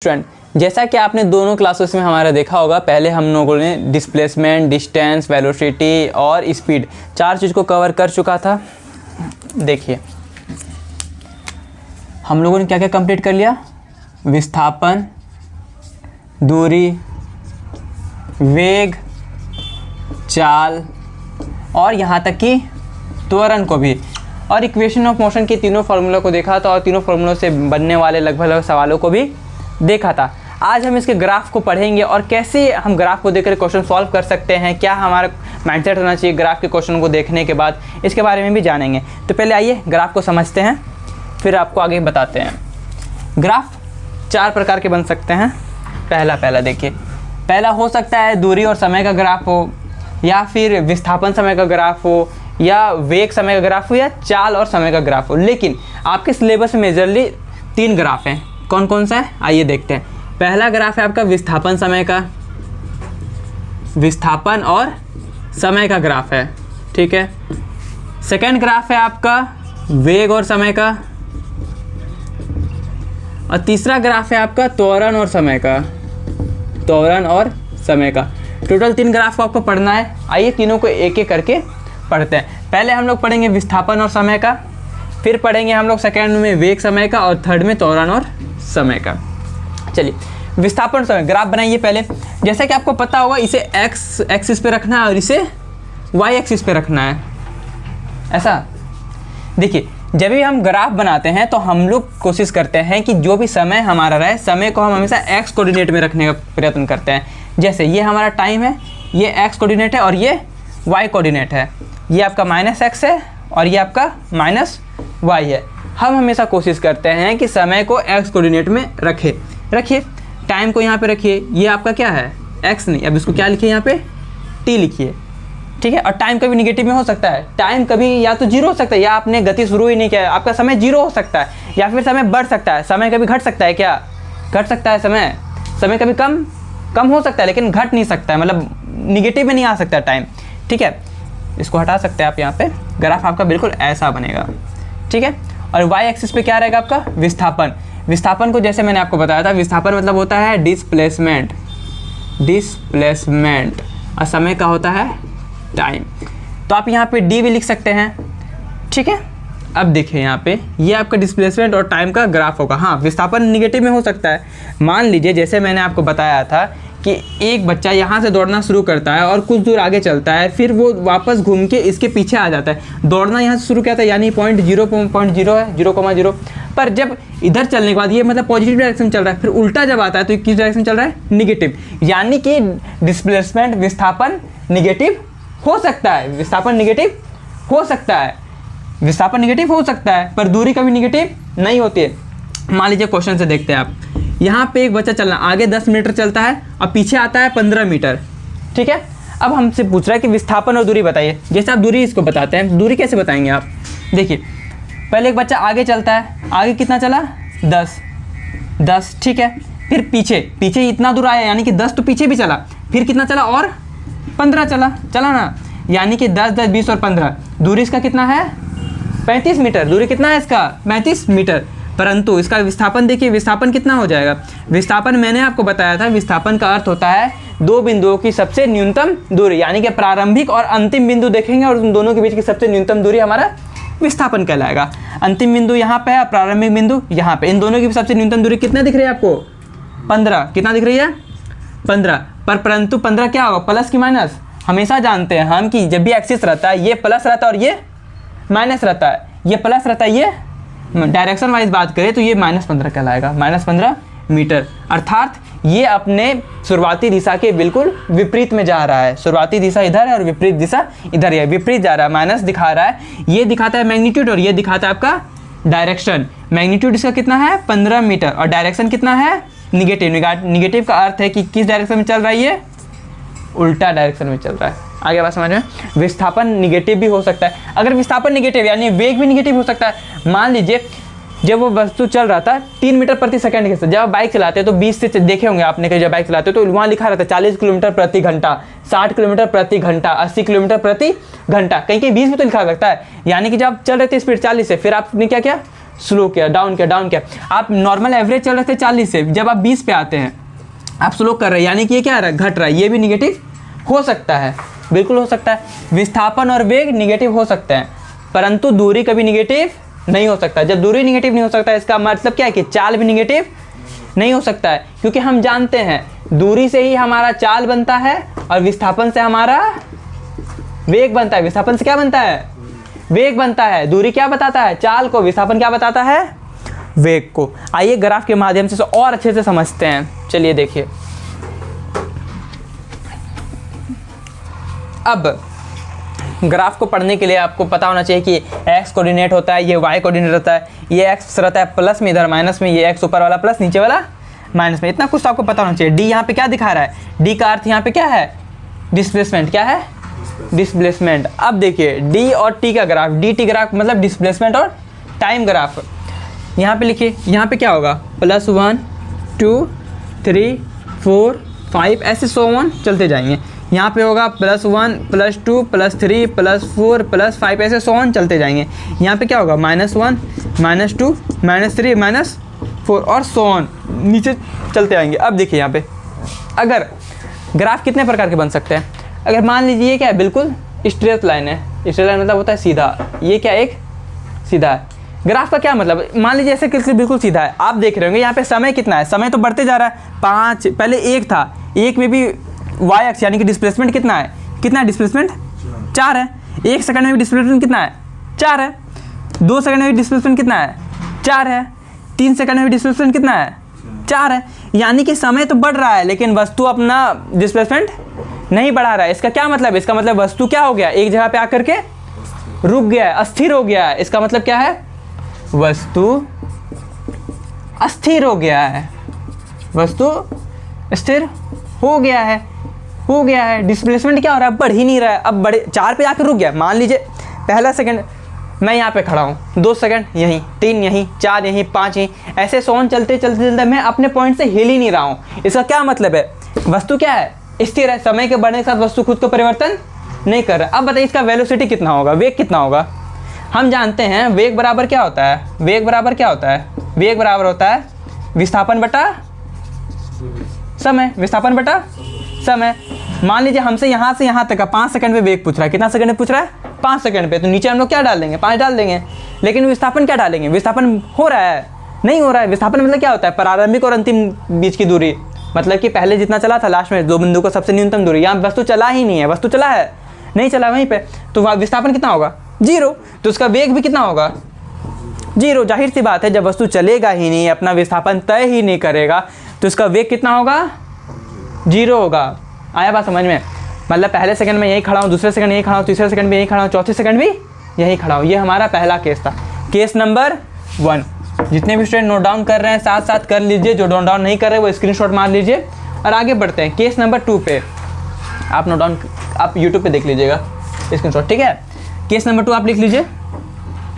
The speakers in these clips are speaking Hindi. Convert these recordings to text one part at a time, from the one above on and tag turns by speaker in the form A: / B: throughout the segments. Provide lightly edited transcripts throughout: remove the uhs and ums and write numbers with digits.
A: स्टूडेंट, जैसा कि आपने दोनों क्लासेस में हमारा देखा होगा, पहले हम लोगों ने डिस्प्लेसमेंट, डिस्टेंस, वेलोसिटी और स्पीड 4 चीज़ को कवर कर चुका था। देखिए हम लोगों ने क्या क्या कंप्लीट कर लिया। विस्थापन, दूरी, वेग, चाल और यहाँ तक कि त्वरण को भी, और इक्वेशन ऑफ मोशन के तीनों फार्मूला को देखा था और तीनों फार्मूलों से बनने वाले लगभग सवालों को भी देखा था। आज हम इसके ग्राफ को पढ़ेंगे और कैसे हम ग्राफ को देखकर क्वेश्चन सॉल्व कर सकते हैं, क्या हमारा माइंडसेट होना चाहिए ग्राफ के क्वेश्चन को देखने के बाद, इसके बारे में भी जानेंगे। तो पहले आइए ग्राफ को समझते हैं, फिर आपको आगे बताते हैं। ग्राफ 4 प्रकार के बन सकते हैं। पहला देखिए, पहला हो सकता है दूरी और समय का ग्राफ हो, या फिर विस्थापन समय का ग्राफ हो, या वेग समय का ग्राफ हो, या चाल और समय का ग्राफ हो। लेकिन आपके सिलेबस में मेजरली 3 ग्राफ हैं। कौन कौन सा है आइए देखते हैं। पहला ग्राफ है आपका विस्थापन समय का, विस्थापन और समय का ग्राफ है, ठीक है। सेकंड ग्राफ है आपका वेग और समय का, और तीसरा ग्राफ है आपका त्वरण और समय का, त्वरण और समय का। टोटल 3 ग्राफ को आपको पढ़ना है। आइए तीनों को एक एक करके पढ़ते हैं। पहले हम लोग पढ़ेंगे विस्थापन और समय का, फिर पढ़ेंगे हम लोग सेकंड में वेग समय का, और थर्ड में त्वरण और समय का। चलिए विस्थापन समय ग्राफ बनाइए। पहले जैसा कि आपको पता होगा, इसे एक्स एक्सिस पे रखना है और इसे वाई एक्सिस पे रखना है। ऐसा देखिए, जब भी हम ग्राफ बनाते हैं तो हम लोग कोशिश करते हैं कि जो भी समय हमारा रहे, समय को हम हमेशा एक्स कोऑर्डिनेट में रखने का प्रयत्न करते हैं। जैसे ये हमारा टाइम है, ये एक्स कोऑर्डिनेट है और ये वाई कोऑर्डिनेट है। ये आपका -x है और ये आपका -y है। हम हमेशा कोशिश करते हैं कि समय को एक्स कोऑर्डिनेट में रखिए, टाइम को यहाँ पे रखिए। ये आपका क्या है x नहीं, अब इसको क्या लिखिए यहाँ पे t लिखिए, ठीक है। और टाइम कभी निगेटिव में हो सकता है, टाइम कभी या तो 0 हो सकता है, या आपने गति शुरू ही नहीं किया है, आपका समय 0 हो सकता है, या फिर समय बढ़ सकता है। समय कभी घट सकता है, क्या घट सकता है समय कभी कम हो सकता है, लेकिन घट नहीं सकता है, मतलब निगेटिव में नहीं आ सकता टाइम, ठीक है। इसको हटा सकते हैं आप यहाँ पे। ग्राफ आपका बिल्कुल ऐसा बनेगा, ठीक है। और वाई एक्सिस पे क्या रहेगा आपका विस्थापन। विस्थापन को जैसे मैंने आपको बताया था, विस्थापन मतलब होता है डिस्प्लेसमेंट, और समय का होता है टाइम। तो आप यहाँ पे डी भी लिख सकते हैं, ठीक है। अब देखिए यहाँ पे ये आपका डिस्प्लेसमेंट और टाइम का ग्राफ होगा। हाँ, विस्थापन निगेटिव में हो सकता है। मान लीजिए जैसे मैंने आपको बताया था कि एक बच्चा यहाँ से दौड़ना शुरू करता है और कुछ दूर आगे चलता है, फिर वो वापस घूम के इसके पीछे आ जाता है। दौड़ना यहाँ से शुरू किया था, यानी 0.0 है, 0,0, पर जब इधर चलने के बाद ये मतलब पॉजिटिव डायरेक्शन चल रहा है, फिर उल्टा जब आता है तो किस डायरेक्शन चल रहा है, निगेटिव। यानी कि डिस्प्लेसमेंट विस्थापन निगेटिव हो सकता है, विस्थापन निगेटिव हो सकता है, विस्थापन निगेटिव हो सकता है, पर दूरी कभी निगेटिव नहीं होती है। मान लीजिए क्वेश्चन से देखते हैं आप, यहाँ पे एक बच्चा चलना आगे 10 मीटर चलता है और पीछे आता है 15 मीटर, ठीक है। अब हमसे पूछ रहा है कि विस्थापन और दूरी बताइए। जैसे आप दूरी इसको बताते हैं, दूरी कैसे बताएंगे आप। देखिए पहले एक बच्चा आगे चलता है, आगे कितना चला 10, ठीक है। फिर पीछे इतना दूर आया, यानी कि 10 तो पीछे भी चला, फिर कितना चला और 15 चला ना, यानी कि 10, 10, 20 और 15, दूरी इसका कितना है 35 मीटर। दूरी कितना है इसका 35 मीटर। परंतु इसका विस्थापन देखिए, विस्थापन कितना हो जाएगा। विस्थापन मैंने आपको बताया था, विस्थापन का अर्थ होता है 2 बिंदुओं की सबसे न्यूनतम दूरी, यानी कि प्रारंभिक और अंतिम बिंदु देखेंगे और उन दोनों के बीच की सबसे न्यूनतम दूरी हमारा विस्थापन कहलाएगा। अंतिम बिंदु यहाँ पे है, प्रारंभिक बिंदु यहाँ पे, इन दोनों की सबसे न्यूनतम दूरी कितना दिख रही है आपको 15। कितना दिख रही है 15। परंतु 15 क्या होगा, प्लस की माइनस। हमेशा जानते हैं हम कि जब भी एक्सिस रहता है ये प्लस रहता है और ये माइनस रहता है, ये प्लस रहता है, ये डायरेक्शन वाइज बात करें तो ये -15 कहलाएगा, -15 मीटर। अर्थात ये अपने शुरुआती दिशा के बिल्कुल विपरीत में जा रहा है। शुरुआती दिशा इधर है और विपरीत दिशा इधर है, विपरीत जा रहा है, माइनस दिखा रहा है। ये दिखाता है मैग्नीट्यूड और ये दिखाता है आपका डायरेक्शन। मैग्नीट्यूड इसका कितना है 15 मीटर और डायरेक्शन कितना है निगेटिव। निगेटिव का अर्थ है कि किस डायरेक्शन में चल रहा है, ये उल्टा डायरेक्शन में चल रहा है। आगे बात समझ में। विस्थापन निगेटिव भी हो सकता है। अगर विस्थापन निगेटिव यानी वेग भी निगेटिव हो सकता है। मान लीजिए जब वो वस्तु चल रहा था 3 मीटर प्रति सेकंड के साथ, जब आप बाइक चलाते हैं तो 20 से देखे होंगे आपने कि जब बाइक चलाते हो तो वहाँ लिखा रहता है 40 किलोमीटर प्रति घंटा, 60 किलोमीटर प्रति घंटा, 80 किलोमीटर प्रति घंटा, कहीं कहीं 20 भी तो लिखा रहता है। यानी कि जब आप चल रहे थे स्पीड 40 से, फिर आपने क्या किया स्लो किया, डाउन किया, डाउन किया। आप नॉर्मल एवरेज चल रहे थे 40 से, जब आप 20 पे आते हैं आप स्लो कर रहे हैं, यानी कि ये क्या आ रहा है, घट रहा है। ये भी निगेटिव हो सकता है, बिल्कुल हो सकता है। विस्थापन और वेग निगेटिव हो सकते हैं, परंतु दूरी कभी निगेटिव नहीं हो सकता। जब दूरी निगेटिव नहीं हो सकता, इसका मतलब क्या है कि चाल भी निगेटिव नहीं हो सकता है, क्योंकि हम जानते हैं दूरी से ही हमारा चाल बनता है और विस्थापन से हमारा वेग बनता है। विस्थापन से क्या बनता है, वेग बनता है। दूरी क्या बताता है, चाल को, विस्थापन क्या बताता है, वेग को। आइए ग्राफ के माध्यम से और अच्छे से समझते हैं। चलिए देखिए, अब ग्राफ को पढ़ने के लिए आपको पता होना चाहिए कि एक्स कोऑर्डिनेट होता है, ये वाई कोऑर्डिनेट होता है, ये एक्स रहता है प्लस में, इधर माइनस में, ये एक्स ऊपर वाला प्लस, नीचे वाला माइनस में। इतना कुछ तो आपको पता होना चाहिए। डी यहाँ पे क्या दिखा रहा है, डी का अर्थ यहाँ पे क्या है, डिस्प्लेसमेंट। क्या है, डिस्प्लेसमेंट। अब देखिए डी और टी का ग्राफ, डी टी ग्राफ मतलब डिस्प्लेसमेंट और टाइम ग्राफ। यहाँ पे लिखिए, यहाँ पे क्या होगा, +1 2 3 4 5 ऐसे 100 चलते जाएंगे। यहाँ पे होगा +1 +2 +3 +4 +5 ऐसे 100 चलते जाएंगे। यहाँ पे क्या होगा, -1 -2 -3 -4 और 100 नीचे चलते आएंगे। अब देखिए यहाँ पे अगर ग्राफ कितने प्रकार के बन सकते हैं। अगर मान लीजिए ये क्या है, बिल्कुल स्ट्रेट लाइन है। स्ट्रेट लाइन मतलब होता है सीधा, ये क्या एक सीधा है। ग्राफ का क्या मतलब, मान लीजिए ऐसे किसी बिल्कुल सीधा है, आप देख रहे होंगे यहाँ पे समय कितना है, समय तो बढ़ते जा रहा है। 5 पहले 1 था, 1 में भी वाई एक्स यानी कि डिस्प्लेसमेंट कितना है, कितना है डिस्प्लेसमेंट, 4 है। 1 सेकंड में भी डिस्प्लेसमेंट कितना है, 4 है। 2 सेकंड में भी डिस्प्लेसमेंट कितना है, 4 है। 3 सेकंड में भी डिस्प्लेसमेंट कितना है, 4 है। यानी कि समय तो बढ़ रहा है लेकिन वस्तु अपना डिस्प्लेसमेंट नहीं बढ़ा रहा है। इसका क्या मतलब है, इसका मतलब वस्तु क्या हो गया, एक जगह पे आकर के रुक गया है, अस्थिर हो गया है। इसका मतलब क्या है, वस्तु अस्थिर हो गया है, वस्तु स्थिर हो गया है, हो गया है। डिस्प्लेसमेंट क्या हो रहा है, बढ़ ही नहीं रहा है। अब बड़े 4 पे आकर रुक गया। मान लीजिए पहला सेकंड मैं यहाँ पे खड़ा हूँ, 2 सेकंड यहीं, 3 यहीं, 4 यहीं, 5 यहीं, ऐसे 100 चलते चलते चलते मैं अपने पॉइंट से हिल ही नहीं रहा हूँ। इसका क्या मतलब है, वस्तु क्या है, स्थिर है। समय के बढ़ने के साथ वस्तु खुद को परिवर्तन नहीं कर रहा। अब बताइए इसका वेलोसिटी कितना होगा, वेग कितना होगा। हम जानते हैं वेग बराबर क्या होता है, वेग बराबर क्या होता है, वेग बराबर होता है विस्थापन बटा समय, विस्थापन बटा समय। मान लीजिए हमसे यहाँ से यहाँ तक का 5 सेकंड में वेग पूछ रहा है, कितना सेकंड में पूछ रहा है, 5 सेकंड पे, तो नीचे हम लोग क्या डाल देंगे, 5 डाल देंगे। लेकिन विस्थापन क्या डालेंगे, विस्थापन हो रहा है, नहीं हो रहा है। विस्थापन मतलब क्या होता है, प्रारंभिक और अंतिम बीच की दूरी, मतलब कि पहले जितना चला था लास्ट में 2 बिंदु को सबसे न्यूनतम दूरी। यहाँ वस्तु चला ही नहीं है, वस्तु चला है नहीं चला वहीं पे, तो वहाँ विस्थापन कितना होगा, 0। तो उसका वेग भी कितना होगा, 0। जाहिर सी बात है जब वस्तु चलेगा ही नहीं, अपना विस्थापन तय ही नहीं करेगा, तो इसका वेग कितना होगा, 0 होगा। आया बात समझ में, मतलब पहले सेकंड में यही खड़ा हूँ, दूसरे सेकंड यही खड़ा हूँ, तीसरे सेकंड में यही खड़ा हूँ, चौथे सेकंड भी यही खड़ा हूँ। ये हमारा पहला केस था, केस नंबर 1। जितने भी स्टूडेंट नोट डाउन कर रहे हैं साथ साथ कर लीजिए, जो नोट डाउन नहीं कर रहे वो स्क्रीनशॉट मार लीजिए। और आगे बढ़ते हैं केस नंबर 2 पे। आप नोट डाउन आप यूट्यूब पे देख लीजिएगा स्क्रीनशॉट, ठीक है। केस नंबर 2 आप लिख लीजिए,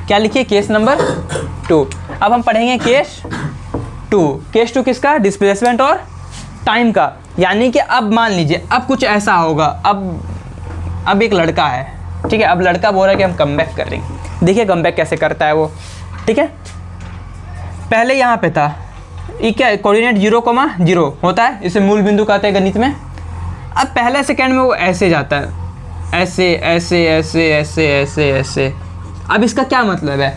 A: क्या लिखिए, केस नंबर 2। अब हम पढ़ेंगे केस 2। केस 2 किसका, डिस्प्लेसमेंट और टाइम का। यानी कि अब मान लीजिए अब कुछ ऐसा होगा, अब एक लड़का है, ठीक है। अब लड़का बोल रहा है कि हम कम बैक करेंगे। देखिए कम बैक कैसे करता है वो, ठीक है। पहले यहाँ पे था, ये क्या है, कोऑर्डिनेट 0,0 होता है, इसे मूल बिंदु कहते हैं गणित में। अब पहले सेकंड में वो ऐसे जाता है, ऐसे ऐसे ऐसे ऐसे ऐसे ऐसे। अब इसका क्या मतलब है,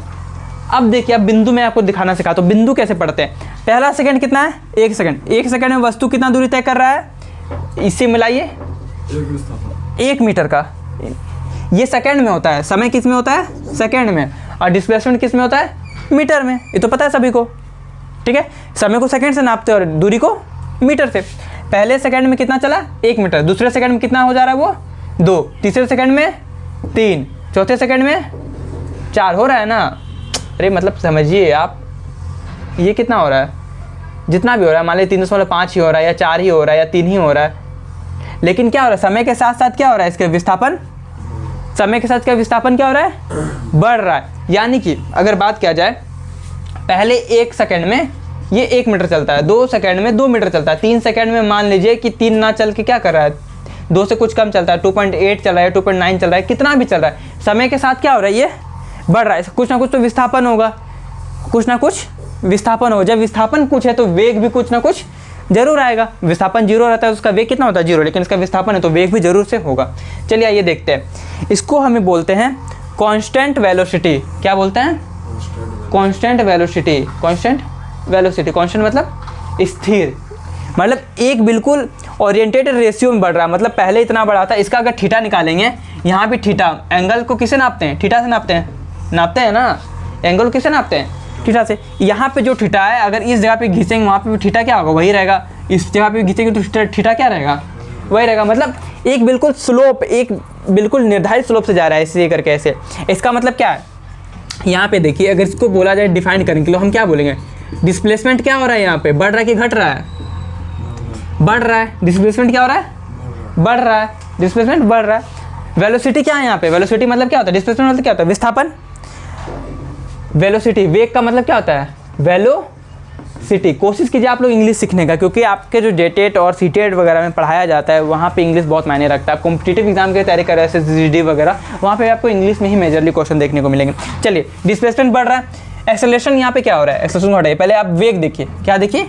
A: अब देखिए, अब बिंदु मैं आपको दिखाना सिखाता हूँ, बिंदु कैसे पढ़ते हैं। पहला सेकंड कितना है, 1 सेकंड। 1 सेकंड में वस्तु कितना दूरी तय कर रहा है, इससे मिलाइए, 1 मीटर का। ये सेकंड में होता है, समय किस में होता है, सेकंड में, और डिस्प्लेसमेंट किस में होता है, मीटर में। ये तो पता है सभी को, ठीक है। समय को सेकंड से नापते और दूरी को मीटर से। पहले सेकंड में कितना चला, 1 मीटर। दूसरे सेकंड में कितना हो जा रहा है वो, 2। तीसरे सेकंड में 3। चौथे सेकंड में 4 हो रहा है ना। अरे मतलब समझिए आप, ये कितना हो रहा है, जितना भी हो रहा है, मान लीजिए 3.5 ही हो रहा है, या 4 ही हो रहा है, या 3 ही हो रहा है। लेकिन क्या हो रहा है, समय के साथ साथ क्या हो रहा है, इसके विस्थापन, समय के साथ क्या विस्थापन क्या हो रहा है, बढ़ रहा है। यानी कि अगर बात किया जाए, पहले 1 सेकंड में ये 1 मीटर चलता है, 2 सेकंड में 2 मीटर चलता है, 3 सेकंड में मान लीजिए कि 3 ना चल के क्या कर रहा है, 2 से कुछ कम चलता है, 2.8 चल रहा है, 2.9 चल रहा है, कितना भी चल रहा है, समय के साथ क्या हो रहा है, ये बढ़ रहा है। कुछ ना कुछ तो विस्थापन होगा, कुछ ना कुछ विस्थापन हो। जब विस्थापन कुछ है तो वेग भी कुछ ना कुछ जरूर आएगा। विस्थापन जीरो रहता है तो उसका वेग कितना होता है, जीरो, लेकिन इसका विस्थापन है तो वेग भी जरूर से होगा। चलिए आइए देखते हैं, इसको हमें बोलते हैं कांस्टेंट वेलोसिटी। क्या बोलते हैं, constant velocity. Constant velocity, constant मतलब स्थिर, मतलब एक बिल्कुल ओरिएंटेड रेशियो में बढ़ रहा है, मतलब पहले इतना बढ़ा था। इसका अगर थीटा निकालेंगे, यहाँ भी थीटा, एंगल को किसे नापते हैं, थीटा से नापते हैं ना, एंगल को किसे नापते हैं, थीटा से। यहाँ पे जो थीटा है अगर इस जगह पे घिसेंगे वहाँ पे भी थीटा क्या होगा, वही रहेगा। इस जगह पे घिसेंगे तो थीटा क्या रहेगा, वही रहेगा। मतलब एक बिल्कुल स्लोप, एक बिल्कुल निर्धारित स्लोप से जा रहा है इसे करके ऐसे। इसका मतलब क्या है, यहाँ पे देखिए, अगर इसको बोला जाए डिफाइन करने के लिए हम क्या बोलेंगे, डिस्प्लेसमेंट क्या हो रहा है यहाँ पे, बढ़ रहा है कि घट रहा है, बढ़ रहा है। डिस्प्लेसमेंट क्या हो रहा है, बढ़ रहा है, डिस्प्लेसमेंट बढ़ रहा है। वेलोसिटी क्या है यहाँ पे, वेलोसिटी मतलब क्या होता है, डिस्प्लेसमेंट मतलब क्या होता है, विस्थापन। वेलोसिटी, वेग का मतलब क्या होता है, वेलोसिटी। कोशिश कीजिए आप लोग इंग्लिश सीखने का, क्योंकि आपके जो जेटेट और सीटेट वगैरह में पढ़ाया जाता है वहाँ पे इंग्लिश बहुत मायने रखता है। कॉम्पिटिटिव एग्जाम की तैयारी कर रहे हैं, SSGD वगैरह, वहाँ पे आपको इंग्लिश में ही मेजरली क्वेश्चन देखने को मिलेंगे। चलिए, डिस्प्लेसमेंट बढ़ रहा है, एक्सेलरेशन यहाँ पे क्या हो रहा है, एक्सेलरेशन बढ़ रहा है। पहले आप वेग देखिए, क्या देखिए,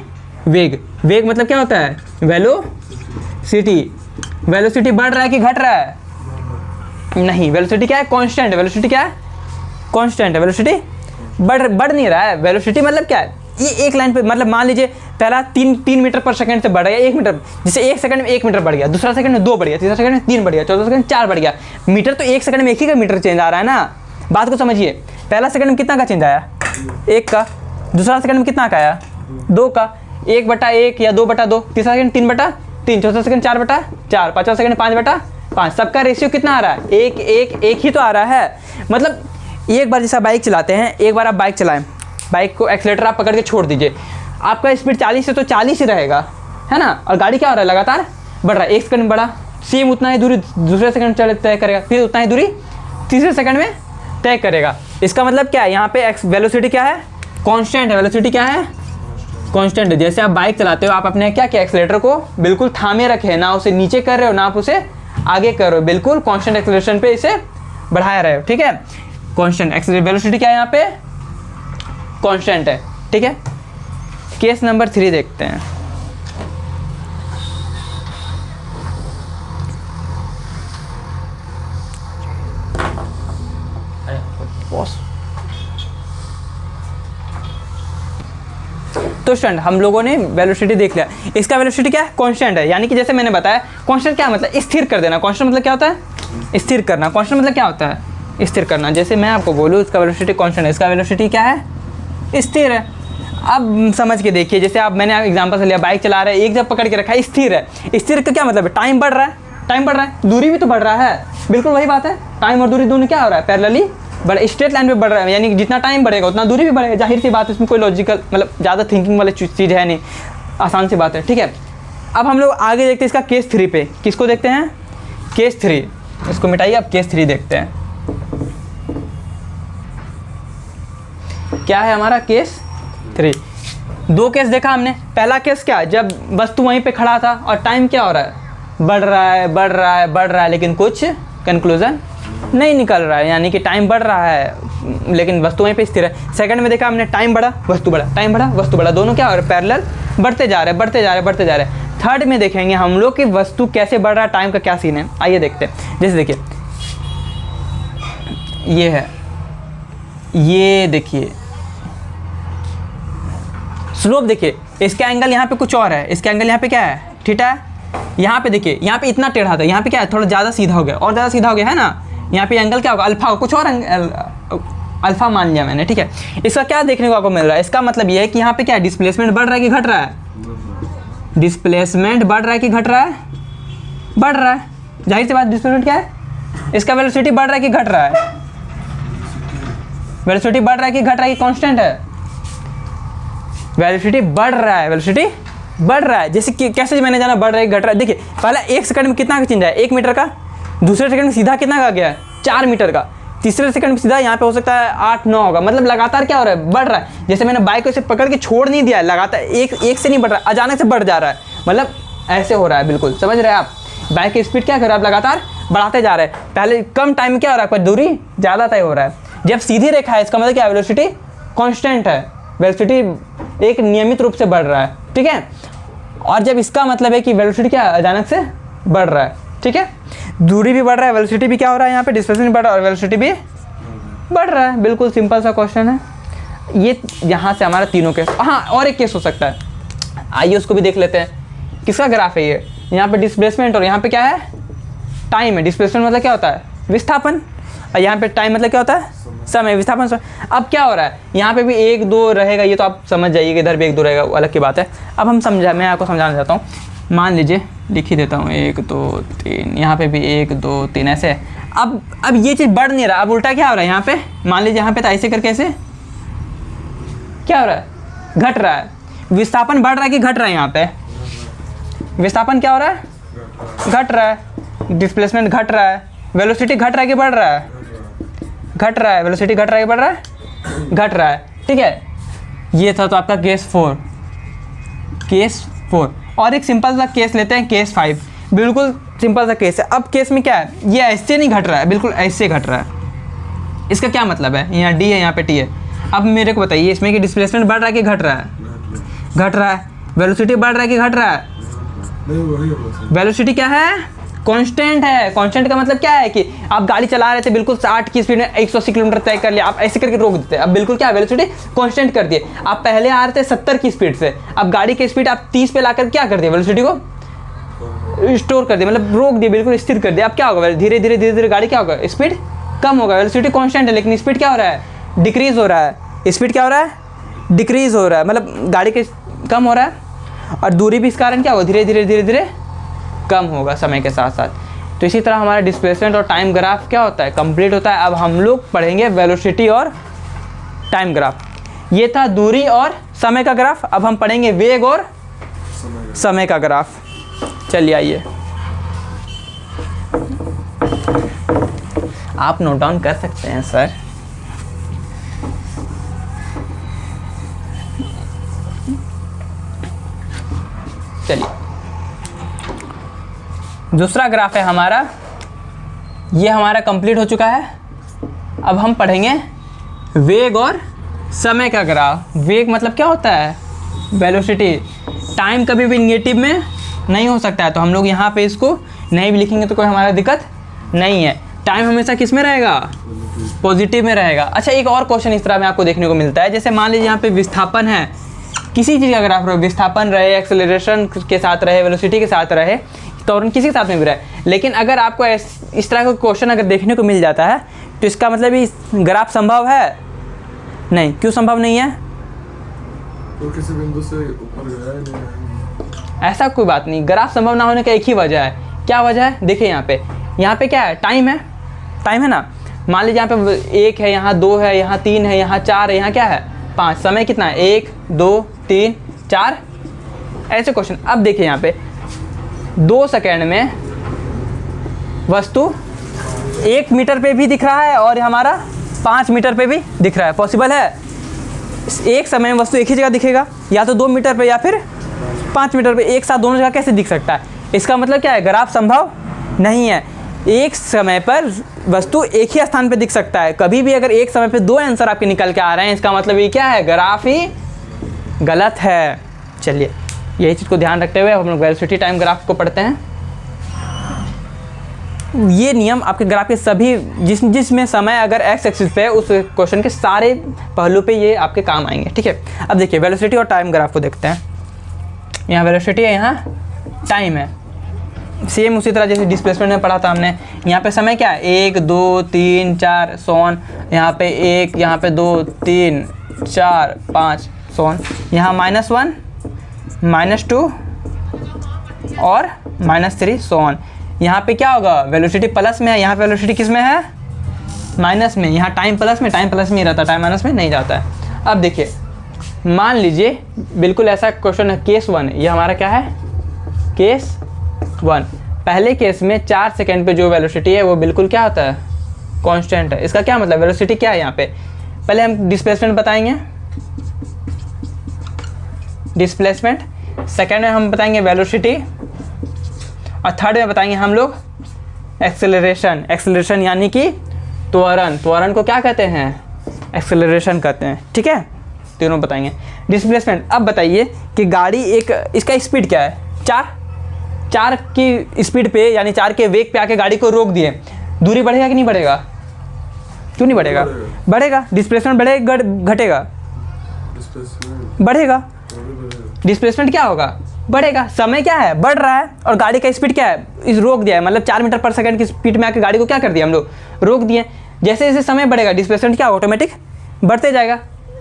A: वेग। वेग मतलब क्या होता है, वेलोसिटी। वेलोसिटी बढ़ रहा है कि घट रहा है, नहीं, वेलोसिटी क्या है, कांस्टेंट। वेलोसिटी क्या है, कांस्टेंट है। वेलोसिटी बढ़ नहीं रहा है। वेलोसिटी मतलब क्या है, ये एक लाइन पे, मतलब मान लीजिए पहला 3 मीटर पर सेकंड से बढ़ गया 1 मीटर, जैसे 1 सेकंड में 1 मीटर बढ़ गया, दूसरा सेकंड में 2 बढ़ गया, तीसरा सेकंड में 3 बढ़ गया, चौथा सेकंड 4 बढ़ गया। मीटर तो 1 सेकंड में 1 ही का मीटर चेंज आ रहा है ना, बात को समझिए। पहला सेकंड में कितना का चेंज आया, 1 का, दूसरा सेकंड में कितना का आया, 2 का, 1/1 या 2/2, तीसरा सेकंड 3/3, चौथा सेकंड 4/4, पाँचवा सेकंड 5/5। सबका रेशियो कितना आ रहा है, 1 ही तो आ रहा है। मतलब एक बार जैसा बाइक चलाते हैं, एक बार आप बाइक चलाएं, बाइक को एक्सीलेटर आप पकड़ के छोड़ दीजिए, आपका स्पीड 40 है तो 40 ही रहेगा, है ना। और गाड़ी क्या हो रहा है, लगातार बढ़ रहा है। 1 सेकंड बढ़ा, सेम उतना ही दूरी दूसरे सेकंड चले तय करेगा, फिर उतना ही दूरी तीसरे सेकंड में तय करेगा। इसका मतलब क्या है, यहाँ पे वेलोसिटी क्या है, कांस्टेंट है। वेलोसिटी क्या है, कांस्टेंट है। जैसे आप बाइक चलाते हो, आप अपने क्या एक्सीलेटर को बिल्कुल थामे रखे, ना उसे नीचे कर रहे हो ना आप उसे आगे कर रहे हो, बिल्कुल कांस्टेंट एक्सीलरेशन पे इसे बढ़ाया रहे हो, ठीक है। कांस्टेंट एक्सीलरेशन, वेलोसिटी क्या है यहाँ पे, कांस्टेंट है, ठीक है। केस नंबर 3 देखते हैं। तो स्टूडेंट, हम लोगों ने वेलोसिटी देख लिया। इसका वेलोसिटी क्या है, कांस्टेंट है, यानी कि जैसे मैंने बताया, कांस्टेंट क्या मतलब स्थिर कर देना। कांस्टेंट मतलब क्या होता है, स्थिर करना। कांस्टेंट मतलब क्या होता है, स्थिर करना। जैसे मैं आपको बोलूँ इसका वेलोसिटी कांस्टेंट है, इसका वेलोसिटी क्या है, स्थिर है। अब समझ के देखिए, जैसे आप, मैंने एग्जांपल से लिया, बाइक चला रहे हैं, एक जब पकड़ के रखा है, स्थिर है। स्थिर का क्या मतलब है, टाइम बढ़ रहा है, टाइम बढ़ रहा है, दूरी भी तो बढ़ रहा है, बिल्कुल वही बात है। टाइम और दूरी दोनों क्या हो रहा है, पैरेलली बढ़, स्ट्रेट लाइन पे बढ़ रहा है, यानी कि जितना टाइम बढ़ेगा उतना दूरी भी बढ़ेगा। जाहिर सी बात है, इसमें कोई लॉजिकल मतलब ज़्यादा थिंकिंग वाली चीज़ है नहीं, आसान सी बात है, ठीक है। अब हम लोग आगे देखते हैं इसका केस 3 पे। किसको देखते हैं, केस 3, इसको मिटाइए, अब केस 3 देखते हैं। क्या है हमारा केस 3। 2 केस देखा हमने। पहला केस क्या, जब वस्तु वहीं पे खड़ा था और टाइम क्या हो रहा है, बढ़ रहा है, बढ़ रहा है, बढ़ रहा है, लेकिन कुछ कंक्लूजन नहीं निकल रहा है, यानी कि टाइम बढ़ रहा है लेकिन वस्तु वहीं पे स्थिर है। सेकंड में देखा हमने, टाइम बढ़ा, वस्तु बढ़ा, टाइम बढ़ा, वस्तु बढ़ा, दोनों क्या हो रहा है, पैरेलल बढ़ते जा रहे हैं, बढ़ते जा रहे हैं, बढ़ते जा रहे हैं। थर्ड में देखेंगे हम लोग कि वस्तु कैसे बढ़ रहा है, टाइम का क्या सीन है। आइए देखते हैं। जैसे देखिए, ये है, ये देखिए स्लोप, देखिए इसका एंगल यहाँ पे कुछ और है, इसका एंगल यहाँ पे क्या है, थीटा है। यहाँ पे देखिए, यहाँ पे इतना टेढ़ा था, यहाँ पे क्या है, थोड़ा ज़्यादा सीधा हो गया, और ज़्यादा सीधा हो गया, है ना। यहाँ पे एंगल क्या होगा, अल्फा, कुछ और अल्फा मान लिया मैंने, ठीक है। इसका क्या देखने को आपको मिल रहा है, इसका मतलब ये है कि यहाँ पे क्या है, डिस्प्लेसमेंट बढ़ रहा है कि घट रहा है, डिस्प्लेसमेंट बढ़ रहा है कि घट रहा है, बढ़ रहा है। जाहिर सी बात, डिस्प्लेसमेंट क्या है, इसका वेलोसिटी बढ़ रहा है कि घट रहा है, वेलोसिटी बढ़ रहा है कि घट रहा है कि कांस्टेंट है, वेलोसिटी बढ़ रहा है, वेलोसिटी बढ़ रहा है। जैसे कि कैसे मैंने जाना बढ़ रहा है घट रहा है, देखिए पहला 1 सेकंड में कितना का चेंज है, 1 मीटर का, दूसरे सेकंड में सीधा कितना का गया है, 4 मीटर का, तीसरे सेकंड में सीधा यहाँ पे हो सकता है 8-9 होगा। मतलब लगातार क्या हो रहा है, बढ़ रहा है। जैसे मैंने बाइक को इसे पकड़ के छोड़ नहीं दिया है, लगातार एक से नहीं बढ़ रहा, अचानक से बढ़ जा रहा है, मतलब ऐसे हो रहा है, बिल्कुल समझ रहे हैं आप। बाइक की स्पीड क्या कर रहा है, आप लगातार बढ़ाते जा रहे हैं। पहले कम टाइम में क्या हो रहा है, पर दूरी ज़्यादा तय हो रहा है। जब सीधी रेखा है, इसका मतलब क्या है, वेलोसिटी कांस्टेंट है, वेलोसिटी एक नियमित रूप से बढ़ रहा है, ठीक है। और जब इसका मतलब है कि वेलोसिटी क्या अचानक से बढ़ रहा है, ठीक है, दूरी भी बढ़ रहा है, वेलोसिटी भी क्या हो रहा है, यहाँ पे डिस्प्लेसमेंट बढ़ रहा है और वेलोसिटी भी बढ़ रहा है। बिल्कुल सिंपल सा क्वेश्चन है ये। यहाँ से हमारा तीनों केस, हाँ और एक केस हो सकता है, आइए उसको भी देख लेते हैं। किसका ग्राफ है ये, यहाँ पे डिस्प्लेसमेंट और यहाँ पे क्या है, टाइम है। डिस्प्लेसमेंट मतलब क्या होता है, विस्थापन, और यहाँ पे टाइम मतलब क्या होता है, समय, विस्थापन समय। अब क्या हो रहा है, यहाँ पे भी 1 2 रहेगा, ये तो आप समझ जाइए, इधर भी 1 2 रहेगा, वो अलग की बात है। अब मैं आपको समझाना चाहता हूँ। मान लीजिए लिख ही देता हूँ 1 2 3, यहाँ पे भी 1 2 3 ऐसे। अब ये चीज़ बढ़ नहीं रहा, अब उल्टा क्या हो रहा है, यहाँ पे मान लीजिए यहाँ पे तो ऐसे करके ऐसे क्या हो रहा है, घट रहा है। विस्थापन बढ़ रहा है कि घट रहा है, यहाँ पे विस्थापन क्या हो रहा है, घट रहा है। डिस्प्लेसमेंट घट रहा है, वेलोसिटी घट रहा है कि बढ़ रहा है, घट रहा है। वेलोसिटी घट रहा है कि बढ़ रहा है, घट रहा है, ठीक है। ये था तो आपका केस 4। और एक सिंपल सा केस लेते हैं, केस 5। बिल्कुल सिंपल सा केस है। अब केस में क्या है, ये ऐसे नहीं घट रहा है, बिल्कुल ऐसे घट रहा है। इसका क्या मतलब है, यहाँ डी है यहाँ पे टी है। अब मेरे को बताइए इसमें कि डिस्प्लेसमेंट बढ़ रहा है कि घट रहा है, घट रहा है। वेलोसिटी बढ़ रहा है कि घट रहा है, वेलोसिटी क्या है, कांस्टेंट है। कांस्टेंट का मतलब क्या है कि आप गाड़ी चला रहे थे बिल्कुल 60 की स्पीड में 180 किलोमीटर तय कर लिया, आप ऐसे करके रोक देते, अब बिल्कुल क्या वेलोसिटी कांस्टेंट कर दिए। आप पहले आ रहे थे 70 की स्पीड से, अब गाड़ी की स्पीड आप 30 पे लाकर क्या कर दिया, वेलोसिटी को स्टोर कर दिया, मतलब रोक दिया, बिल्कुल स्थिर कर दिया। अब क्या होगा, धीरे धीरे गाड़ी क्या होगा, स्पीड कम होगा। वेलोसिटी कांस्टेंट है लेकिन स्पीड क्या हो रहा है, डिक्रीज हो रहा है। स्पीड क्या हो रहा है, डिक्रीज हो रहा है, मतलब गाड़ी के कम हो रहा है। और दूरी भी इस कारण क्या होगा, धीरे धीरे कम होगा समय के साथ साथ। तो इसी तरह हमारा डिस्प्लेसमेंट और टाइम ग्राफ क्या होता है, कंप्लीट होता है। अब हम लोग पढ़ेंगे वेलोसिटी और टाइम ग्राफ। ये था दूरी और समय का ग्राफ। अब हम पढ़ेंगे वेग और समय का ग्राफ। चलिए आइए, आप नोट डाउन कर सकते हैं सर। चलिए, दूसरा ग्राफ है हमारा, ये हमारा कंप्लीट हो चुका है। अब हम पढ़ेंगे वेग और समय का ग्राफ। वेग मतलब क्या होता है, वेलोसिटी। टाइम कभी भी निगेटिव में नहीं हो सकता है, तो हम लोग यहाँ पे इसको नहीं भी लिखेंगे तो कोई हमारा दिक्कत नहीं है। टाइम हमेशा किस में रहेगा, पॉजिटिव में रहेगा। अच्छा, एक और क्वेश्चन इस तरह में आपको देखने को मिलता है, जैसे मान लीजिए यहाँ पे विस्थापन है, किसी चीज़ का ग्राफ रहे, विस्थापन रहे, एक्सेलरेशन के साथ रहे, वेलोसिटी के साथ रहे, तो किसी के साथ में भी रहे। लेकिन अगर आपको इस तरह का क्वेश्चन अगर देखने को मिल जाता है तो इसका मतलब ये ग्राफ संभव है नहीं। क्यों संभव नहीं है,
B: तो किसी बिंदु से ऊपर गया है नहीं।
A: ऐसा कोई बात नहीं, ग्राफ संभव ना होने का एक ही वजह है। क्या वजह है, देखिए यहाँ पे क्या है, टाइम है, टाइम है ना। मान लीजिए यहाँ पे 1 है, यहाँ 2 है, यहाँ 3 है, यहाँ 4 है, यहाँ क्या है 5। समय कितना है, 1 2 3 4, ऐसे क्वेश्चन। अब देखिए यहाँ पे 2 सेकेंड में वस्तु 1 मीटर पे भी दिख रहा है और हमारा 5 मीटर पे भी दिख रहा है। पॉसिबल है, एक समय में वस्तु एक ही जगह दिखेगा, या तो 2 मीटर पे या फिर 5 मीटर पे, एक साथ दोनों जगह कैसे दिख सकता है। इसका मतलब क्या है, ग्राफ संभव नहीं है। एक समय पर वस्तु एक ही स्थान पे दिख सकता है। कभी भी अगर एक समय पे 2 आंसर आपके निकल के आ रहे हैं, इसका मतलब ये क्या है, ग्राफ ही गलत है। चलिए, यही चीज़ को ध्यान रखते हुए हम लोग वेलोसिटी टाइम ग्राफ को पढ़ते हैं। ये नियम आपके ग्राफ के सभी जिसमें समय अगर एक्स एक्सिस पे है, उस क्वेश्चन के सारे पहलू पे ये आपके काम आएंगे, ठीक है। अब देखिए वेलोसिटी और टाइम ग्राफ को देखते हैं। यहाँ वेलोसिटी है, यहाँ टाइम है। सेम उसी तरह जैसे डिस्प्लेसमेंट में पढ़ा था हमने। यहाँ पे समय क्या है, 1 2 3 4 सोन, यहाँ पे 1, यहाँ पे 2 3 4 5 सोन, यहाँ -1 -2 और -3 सोन। यहाँ पे क्या होगा, वेलोसिटी प्लस में है, यहाँ पे वेलोसिटी किस में है, माइनस में। यहाँ टाइम प्लस में ही रहता है, टाइम माइनस में नहीं जाता है। अब देखिए, मान लीजिए बिल्कुल ऐसा क्वेश्चन है, केस 1। ये हमारा क्या है, केस 1। पहले केस में 4 सेकेंड पे जो वेलोसिटी है वो बिल्कुल क्या होता है, कांस्टेंट है। इसका क्या मतलब, वेलोसिटी क्या है यहाँ पे, पहले हम डिस्प्लेसमेंट बताएंगे, डिस्प्लेसमेंट। सेकेंड में हम बताएंगे वेलोसिटी, और थर्ड में बताएंगे हम लोग एक्सेलरेशन। एक्सेलरेशन यानी कि त्वरण। त्वरण को क्या कहते हैं, एक्सेलरेशन कहते हैं, ठीक है, तीनों बताएंगे। डिस्प्लेसमेंट, अब बताइए कि गाड़ी एक, इसका स्पीड क्या है, 4 की स्पीड पे यानी 4 के वेग पे आके गाड़ी को रोक दिए, दूरी बढ़ेगा कि नहीं बढ़ेगा? क्यों नहीं बढ़ेगा? बढ़ेगा। डिस्प्लेसमेंट बढ़ेगा घटेगा?
B: डिस्प्लेसमेंट
A: बढ़ेगा। डिस्प्लेसमेंट क्या होगा? बढ़ेगा। समय क्या है? बढ़ रहा है। और गाड़ी का स्पीड क्या है? इस रोक दिया है, मतलब 4 मीटर पर सेकंड की स्पीड में आके गाड़ी को क्या कर दिया हम लोग? रोक दिए। जैसे जैसे समय बढ़ेगा डिस्प्लेसमेंट क्या ऑटोमेटिक बढ़ते जाएगा।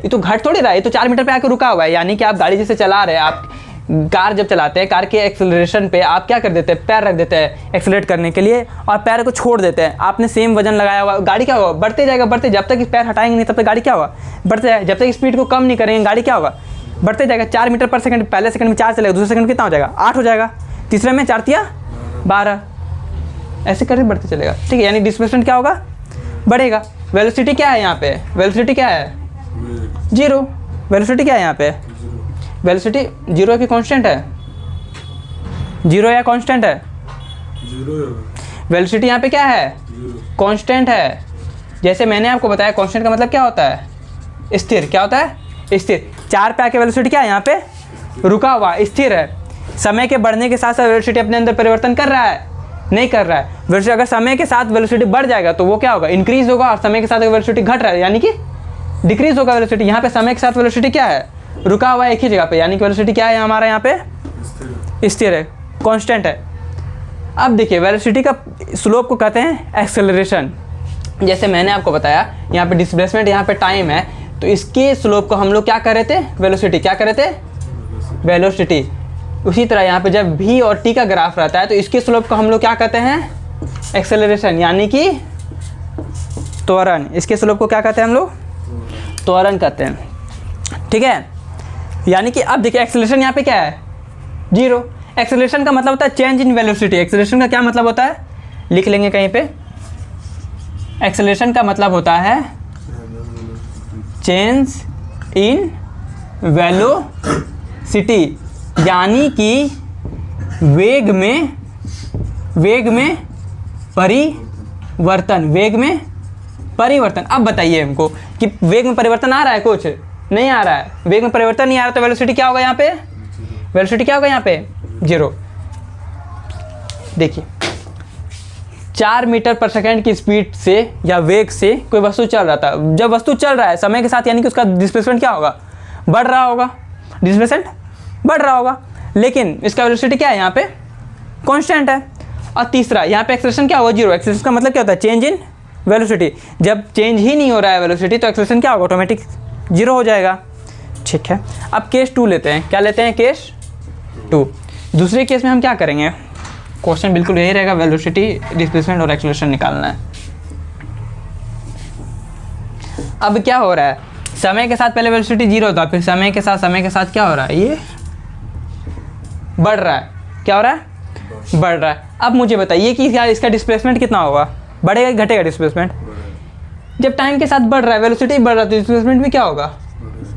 A: ये तो घट थोड़ी रहा है, ये तो 4 मीटर पे आके रुका हुआ है। यानी कि आप गाड़ी जैसे चला रहे हैं, आप कार जब चलाते हैं, कार के एक्सेलरेशन पे आप क्या कर देते हैं? पैर रख देते हैं एक्सेलरेट करने के लिए और पैर को छोड़ देते हैं। आपने सेम वजन लगाया हुआ, गाड़ी क्या होगा? बढ़ते जाएगा, बढ़ते, जब तक पैर हटाएंगे नहीं तब तक गाड़ी क्या होगा? बढ़ते जाएगा। जब तक स्पीड को कम नहीं करेंगे गाड़ी क्या होगा? बढ़ते जाएगा। 4 मीटर पर सेकंड, पहले सेकंड में 4 चलेगा, दूसरे सेकंड में कितना हो जाएगा? 8 हो जाएगा, तीसरे में 4 तिया 12, ऐसे करके बढ़ते चलेगा, ठीक है। यानी डिस्प्लेसमेंट क्या होगा? बढ़ेगा। वेलोसिटी क्या है यहाँ पे? वेलोसिटी क्या है? 0। वेलोसिटी क्या है यहाँ पे? वेलोसिटी 0 की कांस्टेंट है? 0 या कांस्टेंट है?
B: 0
A: वेलोसिटी यहाँ पे क्या है? कांस्टेंट है। जैसे मैंने आपको बताया कांस्टेंट का मतलब क्या होता है? स्थिर। क्या होता है? स्थिर। 4 पे आके वेलोसिटी क्या है यहाँ पे? रुका हुआ, स्थिर है। समय के बढ़ने के साथ साथ वेलोसिटी अपने अंदर परिवर्तन कर रहा है? नहीं कर रहा है। वेलोसिटी, अगर समय के साथ वेलोसिटी बढ़ जाएगा तो वो क्या होगा? इंक्रीज होगा। और समय के साथ अगर वेलोसिटी घट रहा है यानी कि डिक्रीज होगा वेलोसिटी। यहाँ पे समय के साथ वेलोसिटी क्या है? रुका हुआ है एक ही जगह पे, यानी कि वेलोसिटी क्या है हमारा यहाँ पे? स्थिर है, कांस्टेंट है। अब देखिए वेलोसिटी का स्लोप को कहते हैं एक्सेलरेशन। जैसे मैंने आपको बताया यहाँ पे डिस्प्लेसमेंट, यहाँ पे टाइम है, तो इसके स्लोप को हम लोग क्या कर रहे थे? वेलोसिटी। क्या कर रहे थे? वेलोसिटी। उसी तरह यहाँ पे जब v और t का ग्राफ रहता है तो इसके स्लोप को हम लोग क्या कहते हैं? एक्सेलरेशन, यानी कि त्वरण। इसके स्लोप को क्या कहते हैं हम लोग? त्वरण कहते हैं, ठीक है। यानी कि अब देखिए एक्सेलरेशन यहाँ पे क्या है? 0। एक्सेलरेशन का मतलब होता है चेंज इन वेलोसिटी। एक्सेलरेशन का क्या मतलब होता है? लिख लेंगे कहीं पे। एक्सेलरेशन का मतलब होता है चेंज इन वेलोसिटी, यानी कि वेग में परिवर्तन। वेग में परिवर्तन। अब बताइए हमको कि वेग में परिवर्तन आ रहा है? कुछ नहीं आ रहा है। वेग में परिवर्तन नहीं आ रहा तो वेलोसिटी क्या होगा यहाँ पे? वेलोसिटी क्या होगा यहाँ पे? 0। देखिए 4 मीटर पर सेकंड की स्पीड से या वेग से कोई वस्तु चल रहा था। जब वस्तु चल रहा है समय के साथ, यानी कि उसका डिस्प्लेसमेंट क्या होगा? बढ़ रहा होगा। डिस्प्लेसमेंट बढ़ रहा होगा, लेकिन इसका वेलोसिटी क्या है यहाँ पे? कांस्टेंट है। और तीसरा यहाँ पे एक्सेलरेशन क्या होगा? 0। एक्सेलरेशन का मतलब क्या होता है? Change in velocity. जब चेंज ही नहीं हो रहा है वेलोसिटी तो एक्सेलरेशन क्या होगा? ऑटोमेटिक 0 हो जाएगा, ठीक है। अब केस 2 लेते हैं। क्या लेते हैं? केस 2। दूसरे केस में हम क्या करेंगे? क्वेश्चन बिल्कुल यही रहेगा, वेलोसिटी, डिस्प्लेसमेंट और एक्सेलरेशन निकालना है। अब क्या हो रहा है? समय के साथ पहले वेलोसिटी 0 था, फिर समय के साथ क्या हो रहा है? ये बढ़ रहा है। क्या हो रहा है? बढ़ रहा है। अब मुझे बताइए कि यार इसका डिस्प्लेसमेंट कितना होगा? बढ़ेगा कि घटेगा डिस्प्लेसमेंट? जब टाइम के साथ बढ़ रहा है, वेलोसिटी बढ़ रहा है, तो डिस्प्लेसमेंट भी क्या होगा?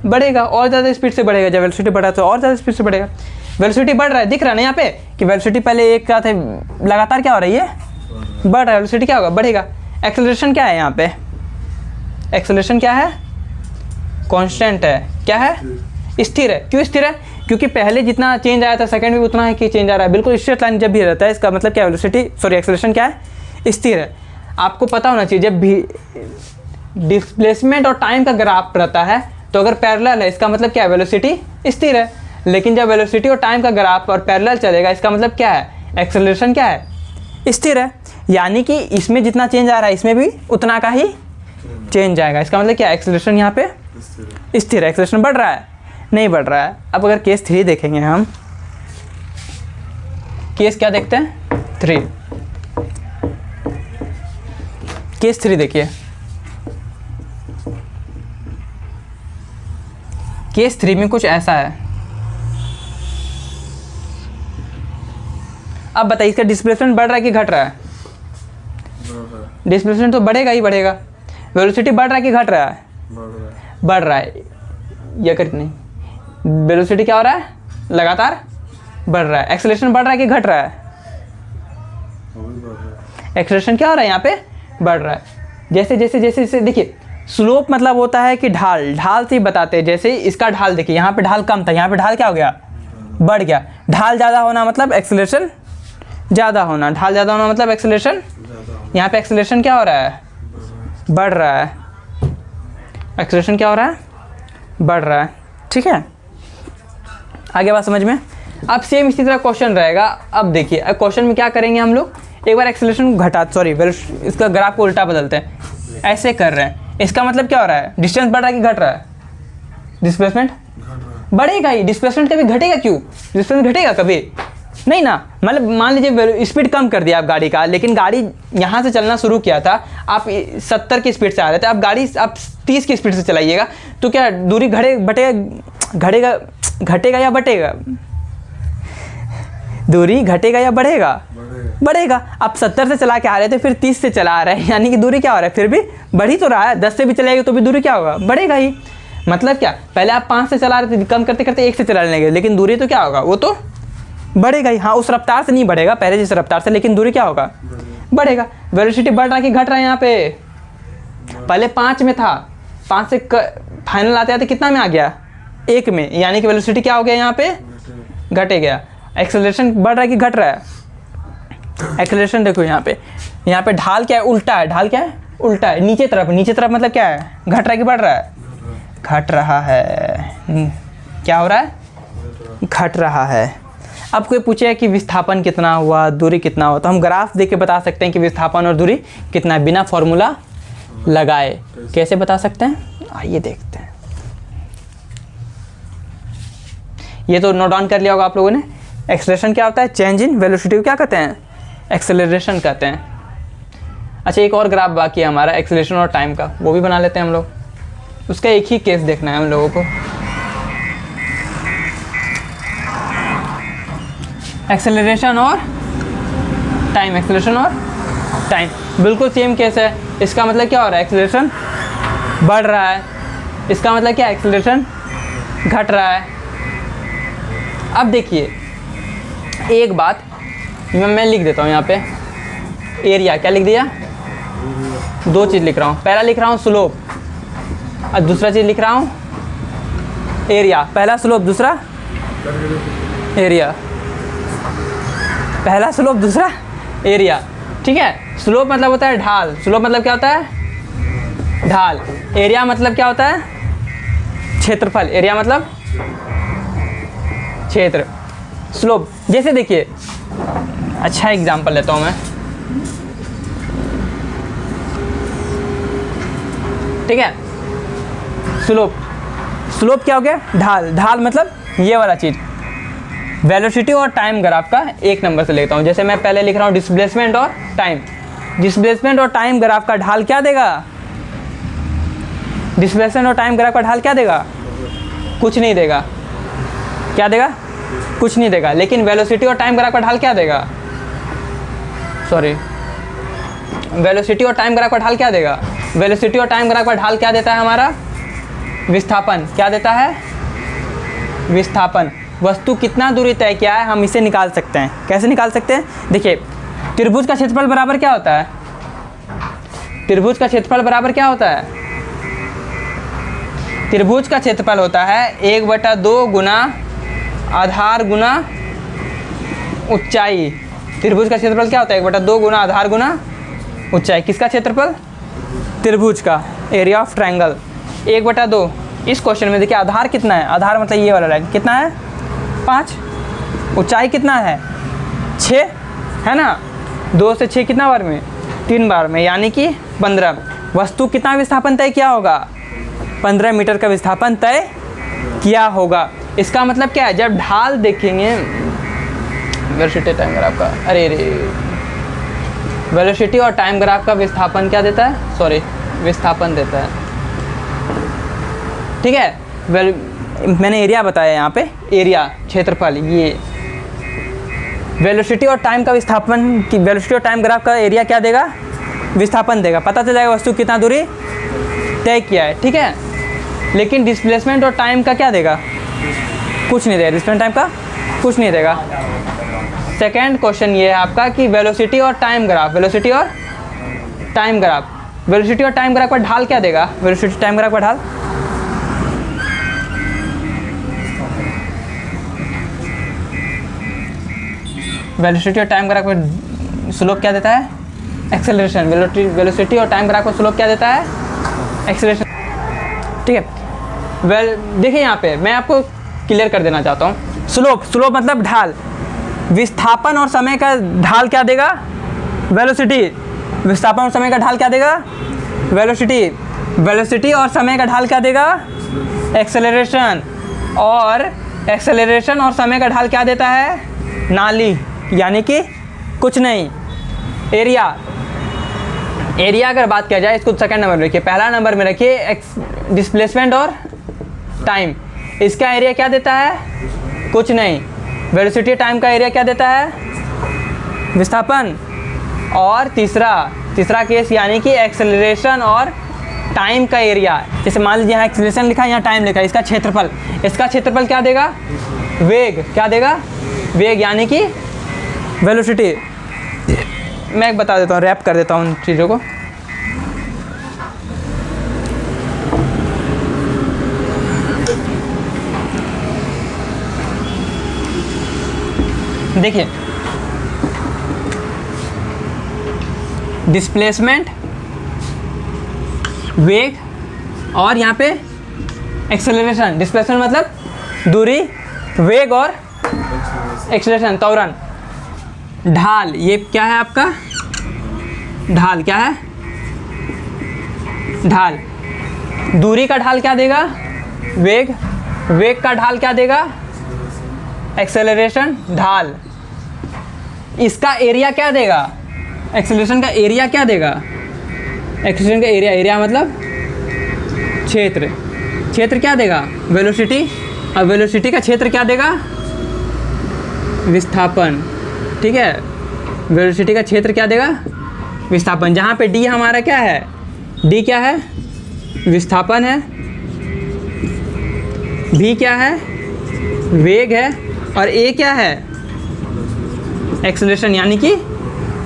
A: बढ़ेगा। और ज़्यादा स्पीड से बढ़ेगा। जब वेलोसिटी बढ़ा तो और ज़्यादा स्पीड से बढ़ेगा। वेलोसिटी बढ़ रहा है, दिख रहा है ना यहाँ पे कि वेलोसिटी पहले एक साथ लगातार क्या हो रही है? बढ़ रहा है। वेलोसिटी क्या होगा? बढ़ेगा। एक्सेलरेशन क्या है यहाँ पे? एक्सेलरेशन क्या है? कांस्टेंट है। क्या है? स्थिर है। क्यों स्थिर है? क्योंकि पहले जितना चेंज आया था सेकंड में उतना ही कि चेंज आ रहा है। बिल्कुल स्ट्रेट लाइन जब भी रहता है, इसका मतलब क्या है? एक्सेलरेशन क्या है? स्थिर है। आपको पता होना चाहिए जब भी डिस्प्लेसमेंट और टाइम का ग्राफ रहता है तो अगर पैरेलल है इसका मतलब क्या है? वेलोसिटी स्थिर है। लेकिन जब वेलोसिटी और टाइम का ग्राफ और पैरेलल चलेगा इसका मतलब क्या है? एक्सेलरेशन क्या है? स्थिर है। यानी कि इसमें जितना चेंज आ रहा है इसमें भी उतना का ही चेंज आएगा। इसका मतलब क्या है? एक्सेलरेशन यहाँ पे स्थिर है। एक्सेलरेशन बढ़ रहा है? नहीं बढ़ रहा है। अब अगर केस 3 देखेंगे हम, केस क्या देखते हैं? 3। केस 3 देखिए। केस 3 में कुछ ऐसा है। अब बताइए इसका डिस्प्लेसमेंट बढ़ रहा है कि घट रहा है? डिस्प्लेसमेंट तो बढ़ेगा ही बढ़ेगा। वेलोसिटी बढ़ रहा है कि घट रहा है? बढ़ रहा है। या कर नहीं, वेलोसिटी क्या हो रहा है? लगातार बढ़ रहा है। एक्सेलरेशन बढ़ रहा है कि घट रहा है? एक्सेलरेशन क्या हो रहा है यहाँ पे? बढ़ रहा है। जैसे जैसे जैसे जैसे देखिए स्लोप मतलब होता है कि ढाल, ढाल से ही बताते हैं। जैसे इसका ढाल देखिए, यहाँ पे ढाल कम था, यहाँ पे ढाल क्या हो गया, बढ़ गया। ढाल ज़्यादा होना मतलब एक्सेलरेशन ज़्यादा होना, ढाल ज़्यादा होना मतलब एक्सेलरेशन, यहाँ पे एक्सेलरेशन क्या हो रहा है, बढ़ रहा है। एक्सेलरेशन क्या हो रहा है, बढ़ रहा है। ठीक है, आगे बात समझ में। अब सेम इसी तरह क्वेश्चन रहेगा। अब देखिए, अब क्वेश्चन में क्या करेंगे हम लोग, एक बार एक्सेलरेशन घटा, सॉरी इसका ग्राफ को उल्टा बदलते हैं, ऐसे कर रहे हैं। इसका मतलब क्या हो रहा है, डिस्टेंस बढ़ रहा है कि घट रहा है, डिस्प्लेसमेंट बढ़ेगा ही। डिस्प्लेसमेंट कभी घटेगा क्यों, डिस्प्लेसमेंट घटेगा कभी नहीं ना। मतलब मान लीजिए स्पीड कम कर दिया आप गाड़ी का, लेकिन गाड़ी यहाँ से चलना शुरू किया था, आप 70 की स्पीड से आ रहे थे, अब गाड़ी आप 30 की स्पीड से चलाइएगा, तो क्या दूरी घटेगा या बटेगा, दूरी घटेगा या बढ़ेगा, बढ़ेगा। आप 70 से चला के आ रहे थे, फिर 30 से चला आ रहे हैं, यानी कि दूरी क्या हो रहा है, फिर भी बढ़ ही तो रहा है। 10 से भी चलाएगा तो भी दूरी क्या होगा, बढ़ेगा ही। मतलब क्या, पहले आप 5 से चला रहे थे, कम करते करते 1 से चलाने लगे, लेकिन दूरी तो क्या होगा, वो तो बढ़ेगा ही। हाँ, उस रफ्तार से नहीं बढ़ेगा पहले जिस रफ्तार से, लेकिन दूरी क्या होगा, बढ़ेगा। वेलोसिटी बढ़ रहा है कि घट रहा है, यहाँ पे पहले 5 में था, 5 से फाइनल आते आते कितना में आ गया, 1 में, यानी कि वेलोसिटी क्या हो गया, यहाँ पे घटे गया। एक्सेलरेशन बढ़ रहा है कि घट रहा है, एक्सेलरेशन देखो यहाँ पे ढाल क्या है, उल्टा है। ढाल क्या है, उल्टा है, नीचे तरफ मतलब क्या है, घट रहा है कि बढ़ रहा है, घट रहा है। क्या हो रहा है, घट रहा है। अब कोई पूछे कि विस्थापन कितना हुआ, दूरी कितना हुआ, तो हम ग्राफ देख के बता सकते हैं कि विस्थापन और दूरी कितना है, बिना फॉर्मूला लगाए। कैसे बता सकते हैं, आइए देखते हैं। ये तो नोट डाउन कर लिया होगा आप लोगों ने। एक्सेलरेशन क्या होता है, चेंज इन वेलोसिटी को क्या कहते हैं, एक्सेलरेशन कहते हैं। अच्छा, एक और ग्राफ बाकी है हमारा एक्सेलरेशन और टाइम का, वो भी बना लेते हैं हम लोग। उसका एक ही केस देखना है हम लोगों को। एक्सेलरेशन और टाइम, एक्सेलरेशन और टाइम बिल्कुल सेम केस है। इसका मतलब क्या हो रहा है, एक्सेलरेशन बढ़ रहा है, इसका मतलब क्या है, एक्सेलरेशन घट रहा है। अब देखिए एक बात मैं लिख देता हूँ यहाँ पे, एरिया क्या लिख दिया, 2 चीज़ लिख रहा हूँ। पहला लिख रहा हूँ स्लोप और दूसरा चीज़ लिख रहा हूँ एरिया। पहला स्लोप, दूसरा एरिया, पहला स्लोप, दूसरा एरिया। ठीक है, स्लोप मतलब होता है ढाल, स्लोप मतलब क्या होता है, ढाल। एरिया मतलब क्या होता है, क्षेत्रफल। एरिया मतलब क्षेत्र। स्लोप, जैसे देखिए, अच्छा एग्जांपल लेता हूँ मैं। ठीक है, स्लोप, स्लोप क्या हो गया, ढाल। ढाल मतलब ये वाला चीज़। वेलोसिटी और टाइम ग्राफ का 1 नंबर से लेता हूँ। जैसे मैं पहले लिख रहा हूँ डिस्प्लेसमेंट और टाइम। डिस्प्लेसमेंट और टाइम ग्राफ का ढाल क्या देगा, डिस्प्लेसमेंट और टाइम ग्राफ का ढाल क्या देगा, कुछ नहीं देगा। क्या देगा, कुछ नहीं देगा। लेकिन वेलोसिटी और टाइम ग्राफ का ढाल क्या देगा, सॉरी, वेलोसिटी और टाइम ग्राफ का ढाल क्या देगा, वेलोसिटी और टाइम ग्राफ का ढाल क्या देता है हमारा, विस्थापन। क्या देता है, विस्थापन। वस्तु कितना दूरी तय किया है हम इसे निकाल सकते हैं। कैसे निकाल सकते हैं, देखिए त्रिभुज का क्षेत्रफल बराबर क्या होता है, त्रिभुज का क्षेत्रफल बराबर क्या होता है, त्रिभुज का क्षेत्रफल होता है 1/2 गुना आधार गुना ऊंचाई। त्रिभुज का क्षेत्रफल क्या होता है, 1/2 गुना आधार गुना ऊंचाई। किसका क्षेत्रफल, त्रिभुज का, एरिया ऑफ ट्रायंगल 1/2। इस क्वेश्चन में देखिए आधार कितना है, आधार मतलब ये वाला लाइन कितना है, 5। ऊंचाई कितना है, 6 है ना। 2 से 6 कितना बार में, 3 बार में, यानी कि 15। वस्तु कितना विस्थापन तय किया होगा, 15 मीटर का विस्थापन तय किया होगा। इसका मतलब क्या है, जब ढाल देखेंगे, वेलोसिटी टाइम ग्राफ का, अरे वेलोसिटी और टाइम ग्राफ का विस्थापन क्या देता है, सॉरी विस्थापन देता है। ठीक है, मैंने एरिया बताया यहाँ पे, एरिया क्षेत्रफल। ये वेलोसिटी और टाइम का विस्थापन की, वेलोसिटी और टाइम ग्राफ का एरिया क्या देगा, विस्थापन देगा। पता चल जाएगा वस्तु कितना दूरी तय किया है। ठीक है, लेकिन डिस्प्लेसमेंट और टाइम का क्या देगा, कुछ नहीं देगा। डिस्प्लेसमेंट टाइम का कुछ नहीं देगा। सेकेंड क्वेश्चन ये है आपका कि वेलोसिटी और टाइम ग्राफ, वेलोसिटी और टाइम ग्राफ, वेलोसिटी और टाइम ग्राफ का ढाल क्या देगा? वेलोसिटी टाइम ग्राफ का ढाल वेलोसिटी और टाइम ग्राफ का स्लोप क्या देता है? एक्सेलरेशन। वेलोसिटी और टाइम ग्राफ का स्लोप क्या देता है? एक्सेलरेशन। ठीक है, देखिए यहाँ पे मैं आपको क्लियर कर देना चाहता हूँ। स्लोप मतलब ढाल। विस्थापन और समय का ढाल क्या देगा? वेलोसिटी। विस्थापन और समय का ढाल क्या देगा? वेलोसिटी। वेलोसिटी और समय का ढाल क्या देगा? एक्सेलरेशन। और एक्सेलरेशन और समय का ढाल क्या देता है? नाली, यानी कि कुछ नहीं, एरिया। एरिया अगर बात किया जाए, इसको सेकंड नंबर में रखिए। पहला नंबर में रखिए डिस्प्लेसमेंट और टाइम। इसका एरिया क्या देता है? कुछ नहीं। वेलोसिटी टाइम का एरिया क्या देता है? विस्थापन। और तीसरा केस यानी कि एक्सेलरेशन और टाइम का एरिया। जैसे मान लीजिए यहाँ एक्सेलरेशन लिखा है, यहाँ टाइम लिखा है, इसका क्षेत्रफल क्या देगा? वेग। क्या देगा? वेग, यानी कि वेलोसिटी। मैं एक बता देता हूँ, रैप कर देता हूँ उन चीज़ों को। देखिए, डिस्प्लेसमेंट, वेग और यहाँ पे एक्सेलरेशन। डिस्प्लेसमेंट मतलब दूरी, वेग और एक्सेलरेशन त्वरण। ढाल, ये क्या है आपका? ढाल क्या है? ढाल। दूरी का ढाल क्या देगा? वेग। वेग का ढाल क्या देगा? एक्सेलरेशन। ढाल। इसका एरिया क्या देगा? एक्सेलरेशन का एरिया क्या देगा? एक्सेलरेशन का एरिया मतलब क्षेत्र क्या देगा? वेलोसिटी। और वेलोसिटी का क्षेत्र क्या देगा? विस्थापन। ठीक है, वेलोसिटी का क्षेत्र क्या देगा? विस्थापन। जहाँ पे डी हमारा क्या है? डी क्या है? विस्थापन है। भी क्या है? वेग है। और ए क्या है? एक्सेलरेशन, यानी कि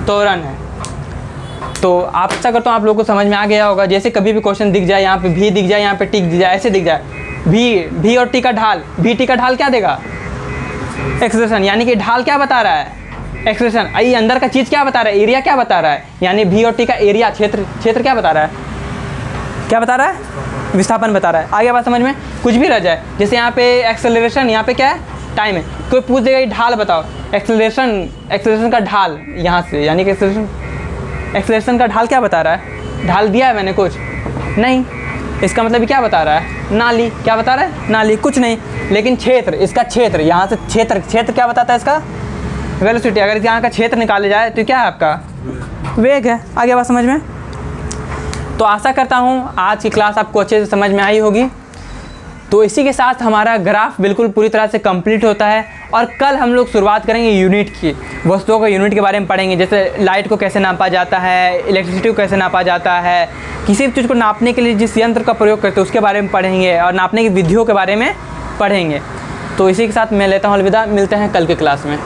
A: त्वरण है। तो आप आशा करता हूँ आप लोगों को समझ में आ गया होगा। जैसे कभी भी क्वेश्चन दिख जाए, यहाँ पे भी दिख जाए, यहाँ पे टी दिख जाए, ऐसे दिख जाए, भी और टी का ढाल, टी का ढाल क्या देगा? एक्सेलरेशन, यानी कि ढाल क्या बता रहा है? एक्सेलरेशन। ये अंदर का चीज़ क्या बता रहा है? एरिया क्या बता रहा है? यानी भी और टी का एरिया, क्षेत्र क्या बता रहा है? क्या बता रहा है? विस्थापन बता रहा है। आगे बात समझ में? कुछ भी रह जाए, जैसे यहाँ पे एक्सेलरेशन, यहाँ पे क्या है? टाइम है। कोई पूछ देगा ये ढाल बताओ, एक्सेलरेशन का ढाल यहाँ से, यानी कि एक्सेलरेशन का ढाल क्या बता रहा है? ढाल दिया है मैंने कुछ नहीं, इसका मतलब क्या बता रहा है? नाली। क्या बता रहा है? नाली, कुछ नहीं। लेकिन इसका क्षेत्र, यहाँ से क्षेत्र क्या बताता है? इसका वेलोसिटी। अगर यहाँ का क्षेत्र निकाले जाए तो क्या है आपका? वेग है। आगे बात समझ में? तो आशा करता हूँ आज की क्लास आपको अच्छे से समझ में आई होगी। तो इसी के साथ हमारा ग्राफ बिल्कुल पूरी तरह से कंप्लीट होता है। और कल हम लोग शुरुआत करेंगे यूनिट की, वस्तुओं का यूनिट के बारे में पढ़ेंगे। जैसे लाइट को कैसे नापा जाता है, इलेक्ट्रिसिटी को कैसे नापा जाता है, किसी भी चीज़ को नापने के लिए जिस यंत्र का प्रयोग करते हैं उसके बारे में पढ़ेंगे, और नापने की विधियों के बारे में पढ़ेंगे। तो इसी के साथ मैं लेता हूँ अलविदा। मिलते हैं कल की क्लास में।